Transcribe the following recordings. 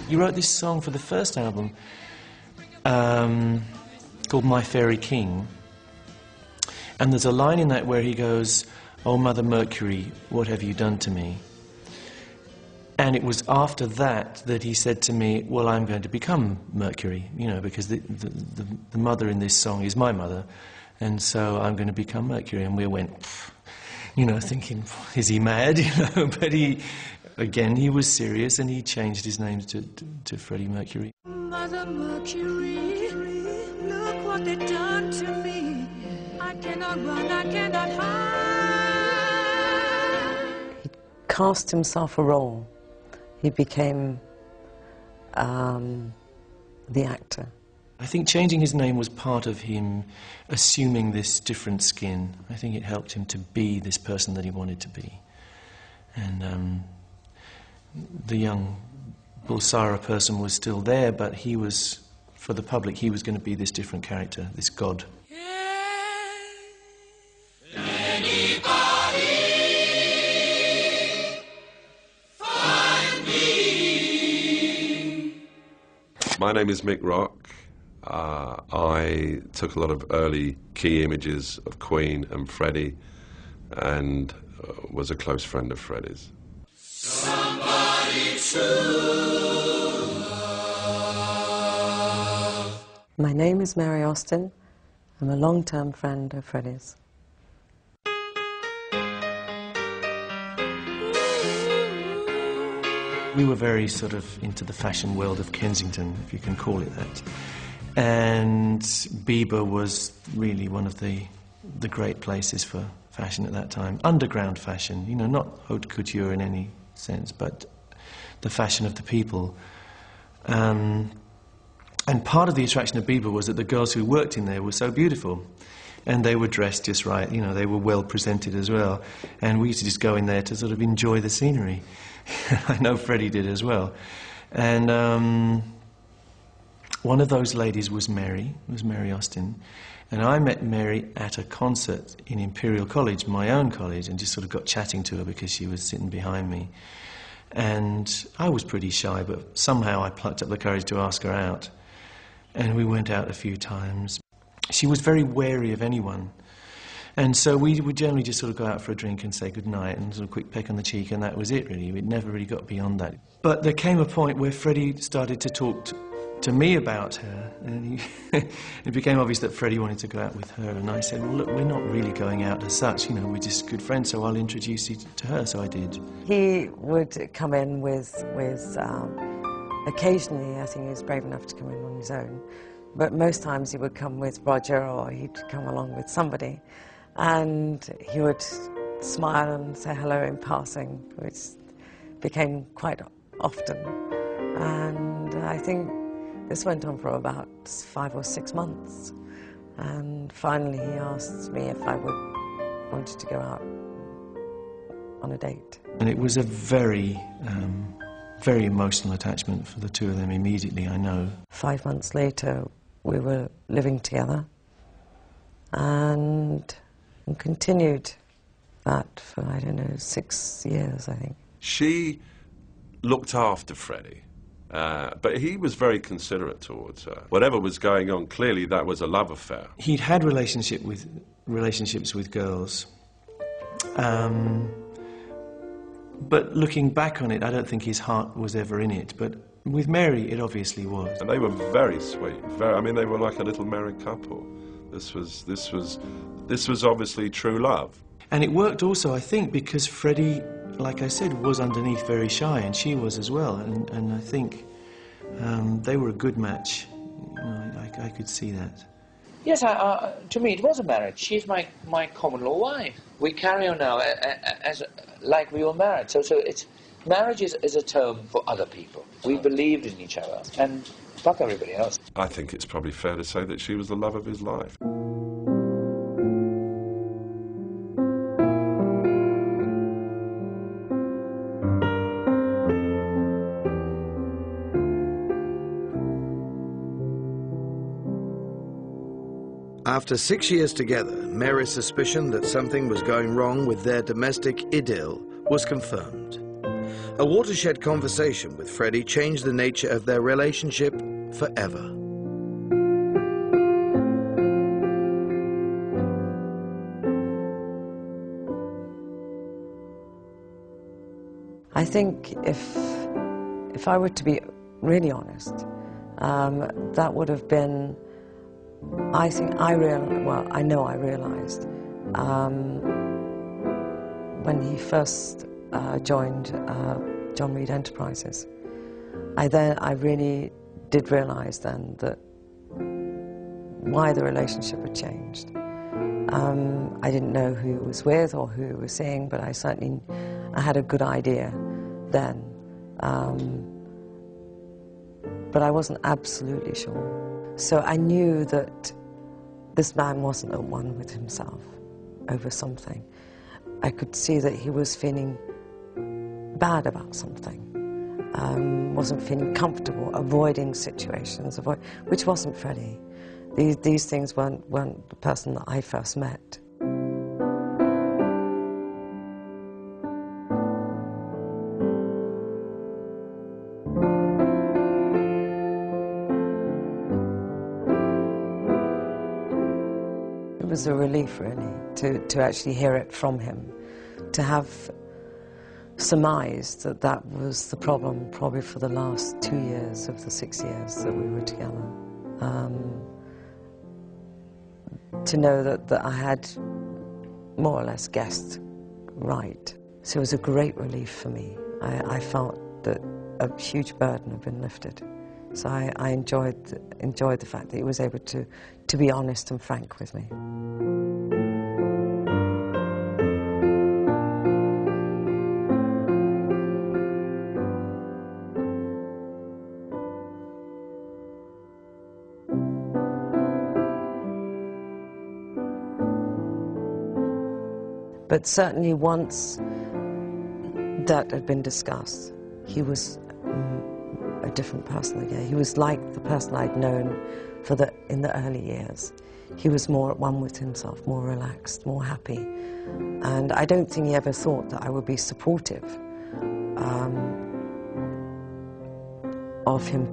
You wrote this song for the first album called My Fairy King, and there's a line in that where he goes, "Oh, Mother Mercury, what have you done to me?" And it was after that that he said to me, well, I'm going to become Mercury, you know, because the mother in this song is my mother, and so I'm going to become Mercury. And we went, you know, thinking, is he mad, you know? But he was serious, and he changed his name to Freddie Mercury. Mother Mercury, look what they've done to me. I cannot run, I cannot hide. He cast himself a role. He became the actor. I think changing his name was part of him assuming this different skin. I think it helped him to be this person that he wanted to be. And the young Bulsara person was still there, but he was, for the public, he was going to be this different character, this god. My name is Mick Rock. I took a lot of early key images of Queen and Freddie, and was a close friend of Freddie's. Somebody to love. My name is Mary Austin. I'm a long-term friend of Freddie's. We were very sort of into the fashion world of Kensington, if you can call it that. And Bieber was really one of the great places for fashion at that time. Underground fashion, you know, not haute couture in any sense, but the fashion of the people. And part of the attraction of Bieber was that the girls who worked in there were so beautiful. And they were dressed just right, you know, they were well presented as well. And we used to just go in there to sort of enjoy the scenery. I know Freddie did as well. And one of those ladies was Mary Austin. And I met Mary at a concert in Imperial College, my own college, and just sort of got chatting to her because she was sitting behind me. And I was pretty shy, but somehow I plucked up the courage to ask her out. And we went out a few times. She was very wary of anyone. And so we would generally just sort of go out for a drink and say goodnight and sort of quick peck on the cheek, and that was it, really. We'd never really got beyond that. But there came a point where Freddie started to talk to me about her, and it became obvious that Freddie wanted to go out with her, and I said, well, look, we're not really going out as such, you know, we're just good friends, so I'll introduce you to her, so I did. He would come in with occasionally, I think he was brave enough to come in on his own, but most times he would come with Roger, or he'd come along with somebody. And he would smile and say hello in passing, which became quite often. And I think this went on for about 5 or 6 months. And finally he asked me if I wanted to go out on a date. And it was a very, very emotional attachment for the two of them immediately, I know. 5 months later, we were living together. And continued that for, I don't know, 6 years, I think. She looked after Freddie, but he was very considerate towards her. Whatever was going on, clearly that was a love affair. He'd had relationships with girls, but looking back on it, I don't think his heart was ever in it, but with Mary, it obviously was. And they were very sweet, I mean, they were like a little married couple. This was obviously true love. And it worked also, I think, because Freddie, like I said, was underneath very shy, and she was as well. And I think they were a good match. You know, I could see that. Yes, to me it was a marriage. She's my common law wife. We carry on now as like we were married. So it's marriage is a term for other people. We believed in each other, and fuck everybody else. I think it's probably fair to say that she was the love of his life. After 6 years together, Mary's suspicion that something was going wrong with their domestic idyll was confirmed. A watershed conversation with Freddie changed the nature of their relationship forever. I think if I were to be really honest, that would have been, I know I realized when he first joined John Reed Enterprises. I really did realize then that why the relationship had changed. I didn't know who he was with or who he was seeing, but I had a good idea then. But I wasn't absolutely sure. So I knew that this man wasn't at one with himself over something. I could see that he was feeling bad about something, wasn't feeling comfortable, avoiding situations, which wasn't Freddie. These things weren't the person that I first met. It was a relief, really, to actually hear it from him, to have surmised that that was the problem probably for the last 2 years of the 6 years that we were together. To know that I had more or less guessed right. So it was a great relief for me. I felt that a huge burden had been lifted. So I enjoyed the fact that he was able to be honest and frank with me. But certainly once that had been discussed, he was a different person again. He was like the person I'd known in the early years. He was more at one with himself, more relaxed, more happy. And I don't think he ever thought that I would be supportive of him,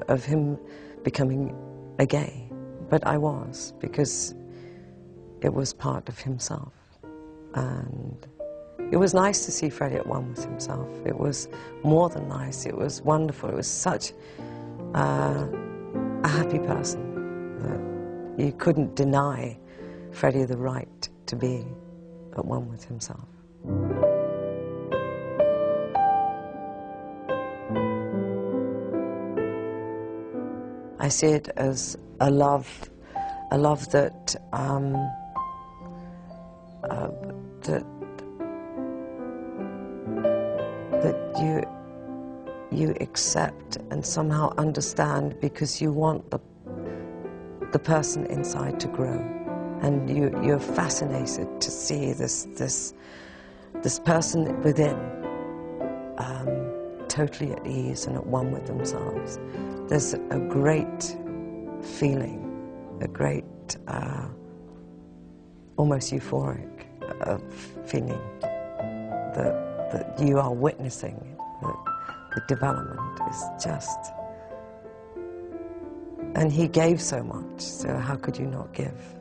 of him becoming a gay. But I was, because it was part of himself. And it was nice to see Freddie at one with himself. It was more than nice. It was wonderful. It was such a happy person that you couldn't deny Freddie the right to be at one with himself. I see it as a love that that you accept and somehow understand, because you want the person inside to grow, and you're fascinated to see this person within totally at ease and at one with themselves. There's a great feeling, a great almost euphoric feeling that you are witnessing, that the development is just... And he gave so much, so how could you not give?